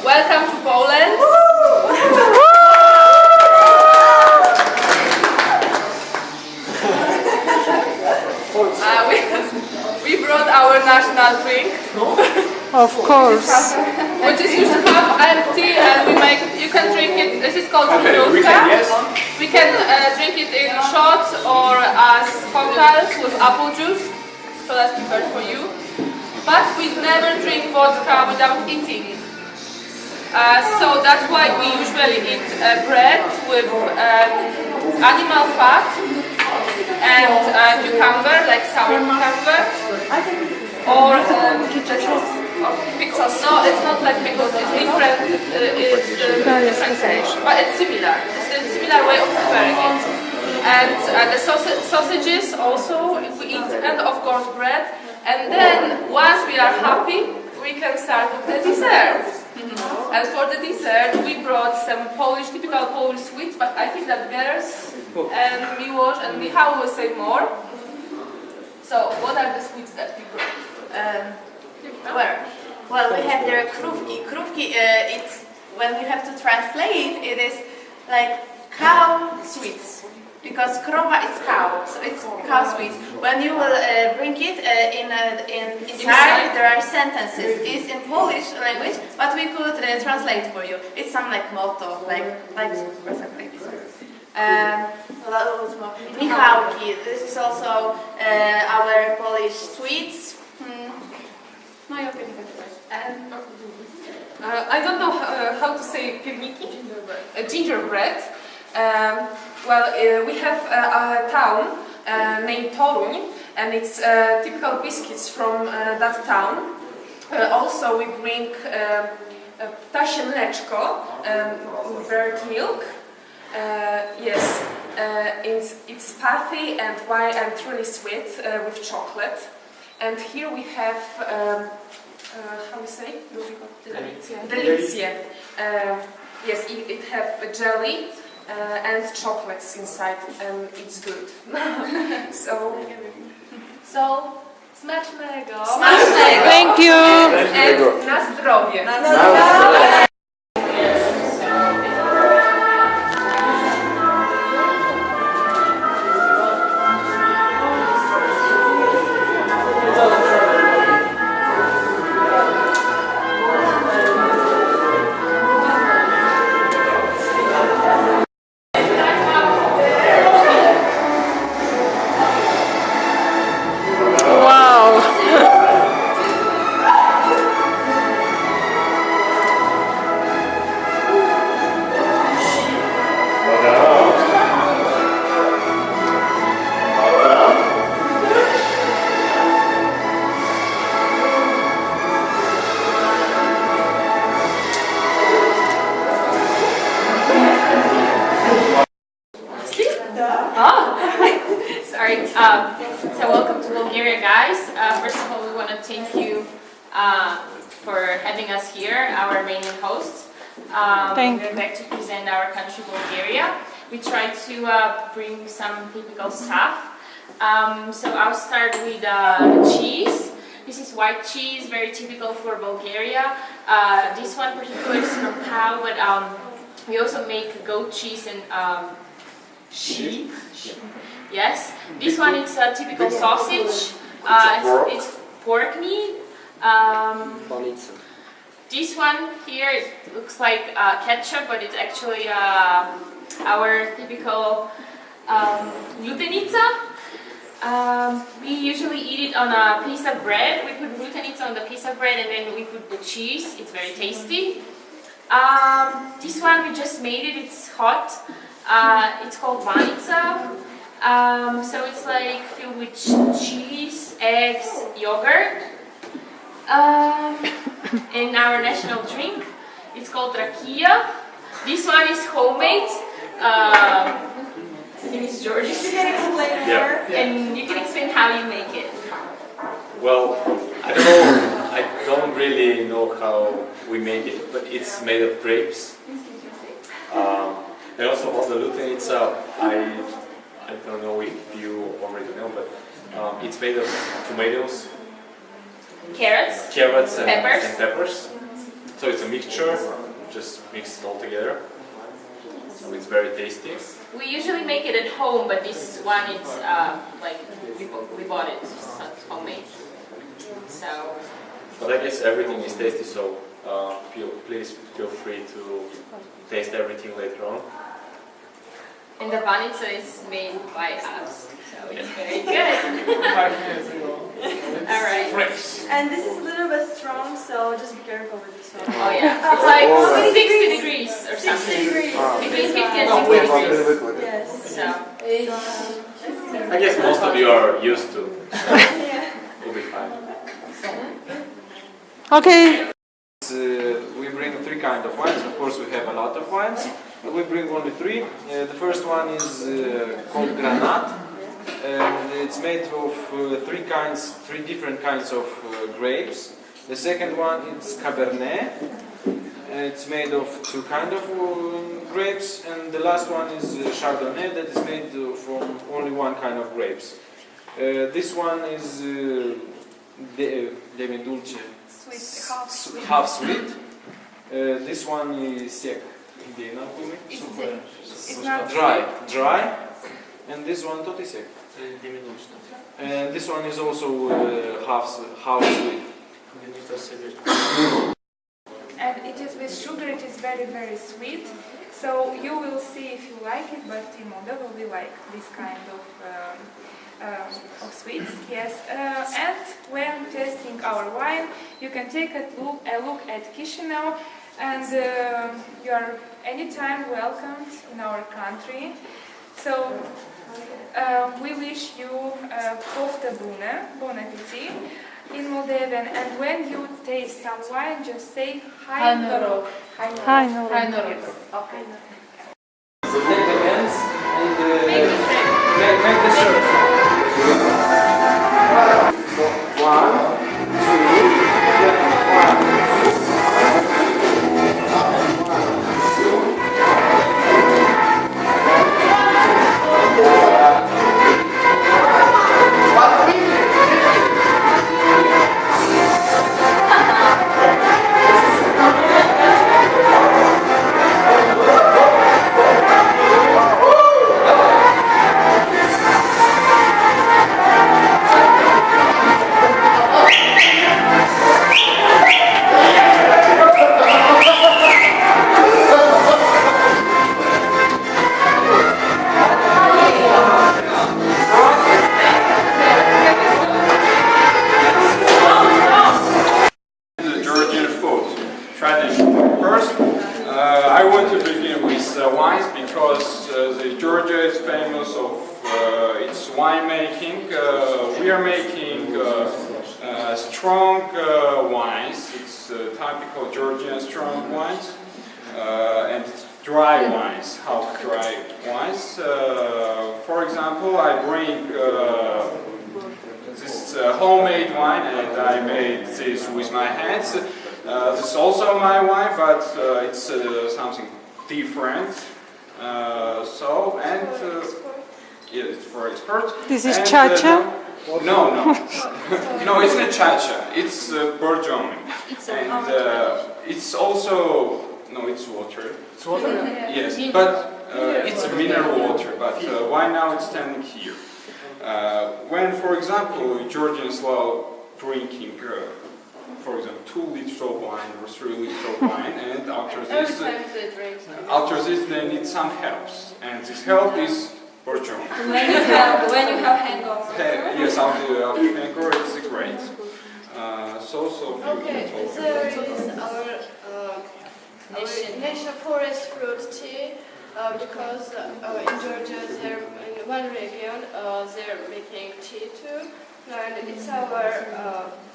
Welcome to Poland. We brought our national drink. Of course. Which is usually half empty, and we make it. You can drink it. This is called Królówka. We can drink it in shots or as cocktails with apple juice. So that's prepared for you. But we never drink vodka without eating. So that's why we usually eat bread with animal fat and cucumber, like sour cucumber, or pickles. No, it's not like pickles. It's different. It's different taste, but it's similar. It's a similar way of preparing it. And the sausages also we eat, and of course bread. And then once we are happy, we can start with the dessert. And for the dessert, we brought some typical Polish sweets, but I think that girls and Miłosz and Michał will say more. So, what are the sweets that we brought? Well, we have the krówki. Krówki, it's when you have to translate, it is like cow sweets. Because krowa is cow, so it's cow sweets. When you will bring it inside, there are sentences. It's in Polish language, but we could translate for you. It's some like motto, like something like this. Michałki. This is also our Polish sweets. No, you can I don't know how to say pierniki. Gingerbread. We have a town named Toruń, and it's typical biscuits from that town. Also, we bring ptasie mleczko, bird milk. Yes, it's pathy and white and really sweet with chocolate. And here we have, how we say? Delicje. Yes, it have a jelly. And chocolates inside, and it's good. So smacznego. Thank you. And na zdrowie. Sorry. So welcome to Bulgaria, guys. First of all, we want to thank you for having us here, our main hosts. We're back to present our country, Bulgaria. We try to bring some typical stuff. So I'll start with cheese. This is white cheese, very typical for Bulgaria. This one particularly is from cow, but we also make goat cheese and sheep. Yes, this one is a typical sausage. It's pork meat. This one here it looks like ketchup, but it's actually our typical glutenica. We usually eat it on a piece of bread. We put glutenica on the piece of bread, and then we put the cheese. It's very tasty. This one we just made it. It's hot. It's called vanica. So it's like filled with cheese, eggs, yogurt. And our national drink, it's called rakia. This one is homemade. His name is George. You can explain more, and you can explain how you make it. Well, I don't know. I don't really know how we make it, but it's made of grapes. And also about the lutenica, I don't know if you already know, but it's made of tomatoes, Carrots, and peppers. peppers. So it's a mixture, just mix it all together. So it's very tasty. We usually make it at home, but this one it's like we bought it, so it's homemade. So. But I guess everything is tasty, so please feel free to taste everything later on. And the banitsa is made by us, so it's very good. 5 minutes ago. All right. Fresh. And this is a little bit strong, so just be careful with this one. Oh yeah, it's like 60 degrees or 60 something. degrees. Between 50 and 60 degrees. Yes. So. I guess most of you are used to, so Yeah. we'll be fine. Okay. We bring 3 kinds of wines. Of course, we have a lot of wines, but we bring only 3. The first one is called Granat, and it's made of 3 different kinds of grapes. The second one is Cabernet. It's made of 2 kinds of grapes, and the last one is Chardonnay, that is made from only 1 kind of grapes. This one is Demidulce. Sweet, Half sweet. This one is sec. It's not Dry. And this one tot is sec. And this one is also half sweet. And it is with sugar, it is very, very sweet. So you will see if you like it, but in Moldova we like this kind of sweets, yes. And when testing our wine, you can take a look at Chisinau, and you are anytime welcomed in our country. So we wish you poftă bună, bon appetit in Moldovan, and when you taste some wine, just say Hai noroc. Hai noroc. Hai noroc. Okay. So take the hands and make the circle. 1, Yeah, it's for experts. This is cha-cha? No, no, it's not cha-cha. It's Borjom, and it's also it's water. It's water? Yes, but it's a mineral water. But why now it's standing here? When, for example, Georgians love drinking, for example, 2 liters of wine or 3 liters of wine, and after this they need some helps, and this help is Borjom. When you have hangover. Yes, after hangover, it's great. Okay, there is our national forest fruit tea, because in Georgia, in one region, they're making tea too, and it's our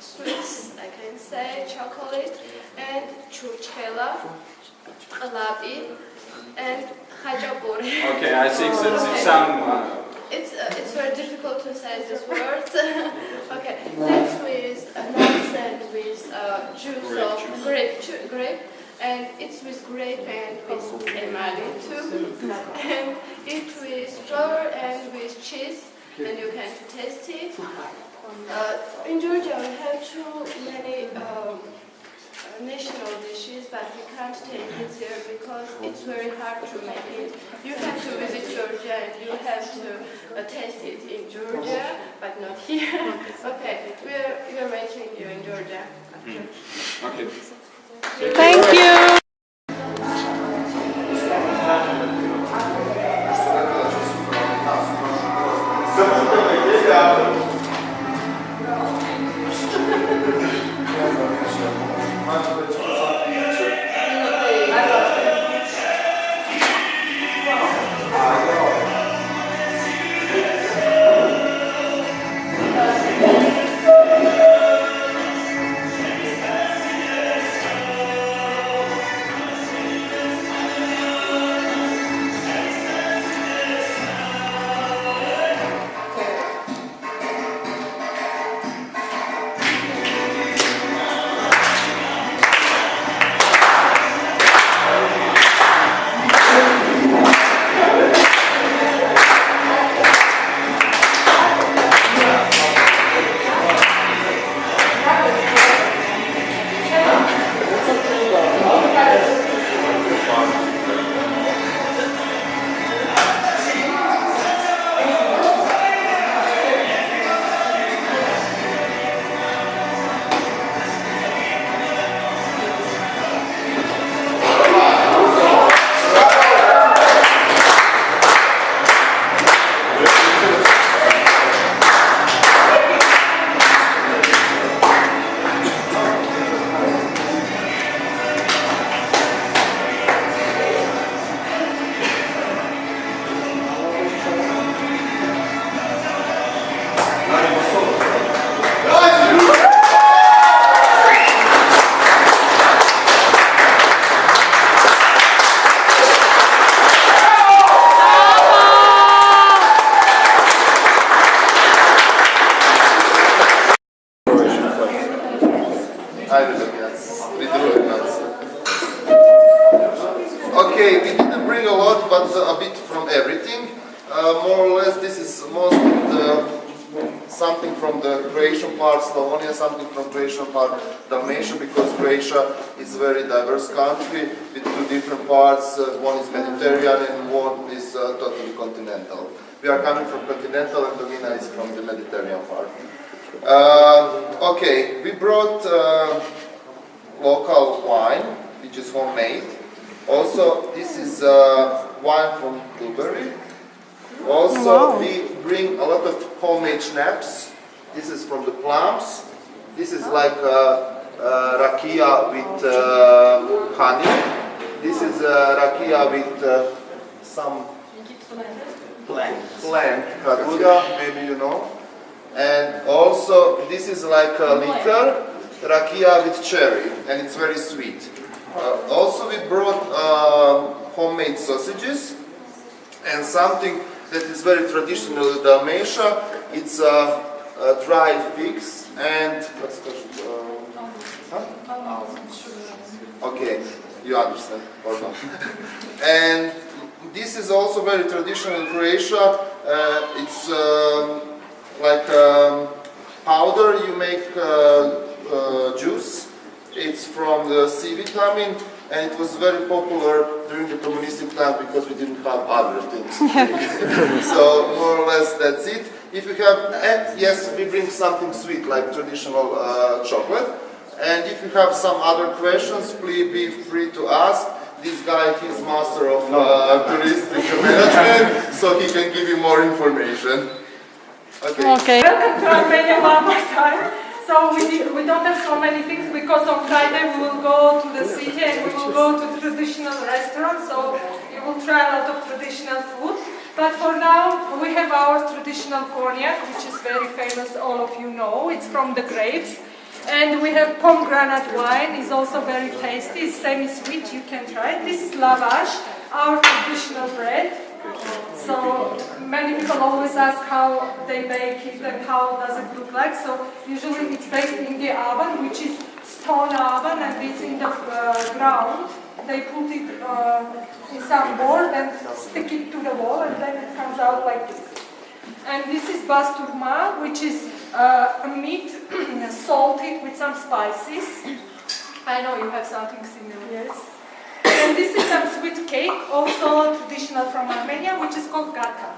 sweets, I can say, chocolate, and churchela, alabi, and hajabur. Okay, I think that some... It's very difficult to say these words. Okay, next with nuts and with juice of grape, and it's with grape and with emali too. And it with flour and with cheese, and you can taste it. In Georgia, we have too many national dishes, but we can't take it here because it's very hard to make it. You have to visit Georgia and you have to taste it in Georgia, but not here. Okay, we're waiting you in Georgia. Okay. Thank you. Okay, we didn't bring a lot, but a bit from everything. More or less, this is something from the Croatian part, Slavonia, something from Croatian part, Dalmatia, because Croatia is a very diverse country with two different parts. One is Mediterranean and one is totally continental. We are coming from continental and Dolina is from the Mediterranean part. Okay, we brought local wine, which is homemade. Also, this is wine from blueberry. Also, we bring a lot of homemade schnapps. This is from the plums. This is like rakia with honey. This is rakia with some plant, kaguda, maybe you know. And also, this is like a liquor, rakia with cherry, and it's very sweet. Also, we brought homemade sausages and something that is very traditional in Dalmatia. It's dried figs and what's it called? Okay, you understand or not? And this is also very traditional in Croatia. It's like powder you make juice. It's from the C vitamin, and it was very popular during the communistic time because we didn't have other things. So more or less that's it. If you have, and yes, we bring something sweet like traditional chocolate. And if you have some other questions, please be free to ask. This guy, he's master of touristic management, so he can give you more information. Okay. Welcome to Armenia one more time. So we don't have so many things because on Friday we will go to the city and we will go to traditional restaurants. So you will try a lot of traditional food. But for now we have our traditional cognac, which is very famous. All of you know. It's from the grapes. And we have pomegranate wine. It's also very tasty. It's semi-sweet. You can try it. This is lavash, our traditional bread. So many people always ask how they bake it and how does it look like. So usually it's baked in the oven, which is stone oven, and it's in the ground. They put it in some board and stick it to the wall, and then it comes out like this. And this is basturma, which is a meat salted with some spices. I know you have something similar. Yes. And this is some sweet cake, also traditional from Armenia, which is called gata.